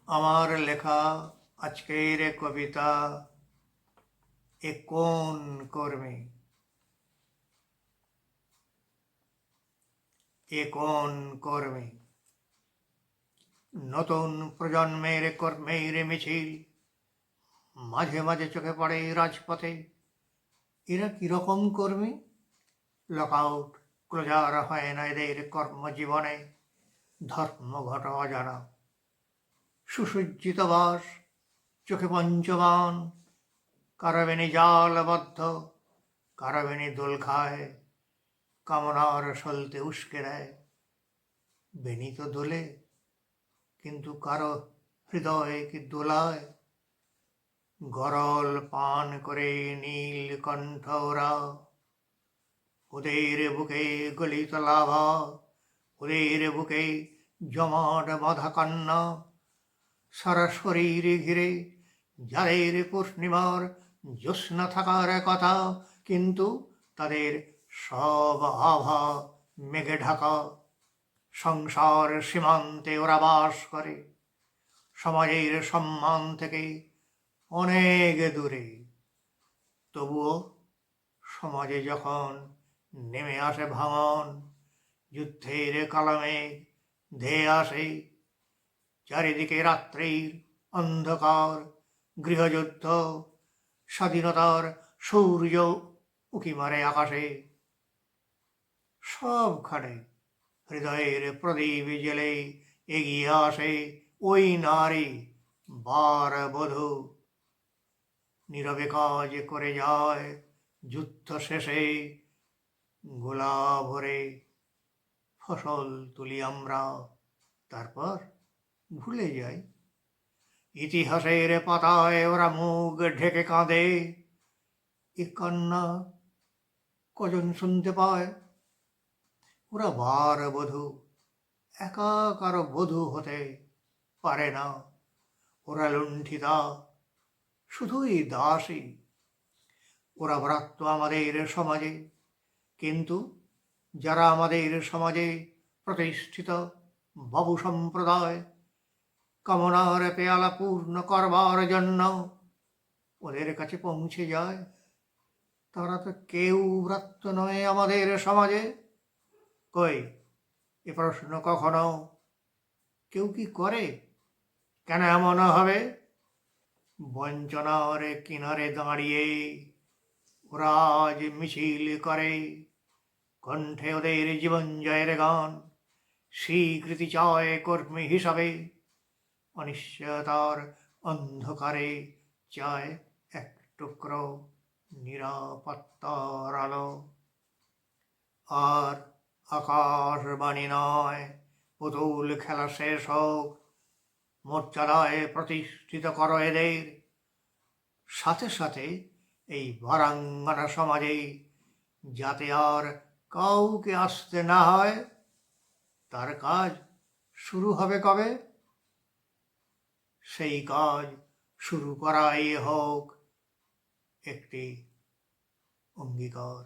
আমার লেখা আজকের কবিতা এ কোন কর্মী, এ কোন কর্মী। নতুন প্রজন্মের কর্মের মিছিল মাঝে মাঝে চোখে পড়ে রাজপথে। এরা কিরকম কর্মী? লকআউট ক্লোজার হয় না এদের কর্মজীবনে। ধর্মঘট অজানা, সুসজ্জিত বাস, চোখে পঞ্চবান, কারাবেনি জালবদ্ধ, কারাবেনি দোল খায়, কামনার সলতে উস্কে দেয়। বেনি তো দোলে, কিন্তু কারো হৃদয় কি দোলায়? গরল পান করে নীল কণ্ঠ ওরা, ওদের বুকে গলিত লাভা, ওদের বুকে জমাট বাঁধা কান্না। সারা শরীর ঘিরে যাদের পূর্ণিমার জ্যোৎস্না থাকার কথা, কিন্তু তাদের সব আভা মেঘে ঢাকা। সংসার সীমান্তে ওরা বাস করে, সমাজের সম্মান থেকে অনেক দূরে। তবুও সমাজে যখন নেমে আসে ভাঙন, যুদ্ধের কালামেঘ ধেয়ে আসে, চারিদিকে রাত্রির অন্ধকার, গৃহযুদ্ধ, স্বাধীনতার সূর্য উঁকি মারে আকাশে। সবখানে হৃদয়ের প্রদীপ জেলে এগিয়ে আসে ওই নারী বার বধূ। নীরবে কাজ করে যায় যুদ্ধ শেষে, গোলা ভরে ফসল তুলি আমরা, তারপর ভুলে যাই। ইতিহাসের পাতায় ওরা মুখ ঢেকে কাঁদে, এ কান্না কজন শুনতে পায়? ওরা বার বধূ, একা কারো বধূ হতে পারে না। ওরা লুণ্ঠিতা, শুধুই দাসী। ওরা ভ্রাত্য আমাদের সমাজে, কিন্তু যারা আমাদের সমাজে প্রতিষ্ঠিত বাবু সম্প্রদায়, কামনার পেয়ালা পূর্ণ করবার জন্য ওদের কাছে পৌঁছে যায়, তারা তো কেউ ভ্রাত্য নয় আমাদের সমাজে। কই, এ প্রশ্ন কখনো কেউ কি করে? কেন এমন হবে? বঞ্চনার কিনারে দাঁড়িয়ে ওরা আজ মিছিল করে, কণ্ঠে ওদের জীবন জয়ের গান। স্বীকৃতি চায় কর্মী হিসাবে, অনিশ্চয়তার অন্ধকারে চায় এক টুকরো নিরাপত্তার আলো। আর আকাশবাণী নয়, পুতুল খেলা শেষ হোক, মর্যাদায় প্রতিষ্ঠিত করো এদের। সাথে সাথে এই ভারাঙ্গনা সমাজে যাতে আর কাউকে আসতে না হয়, তার কাজ শুরু হবে কবে? সেই কাজ শুরু করাই হোক একটি অঙ্গীকার।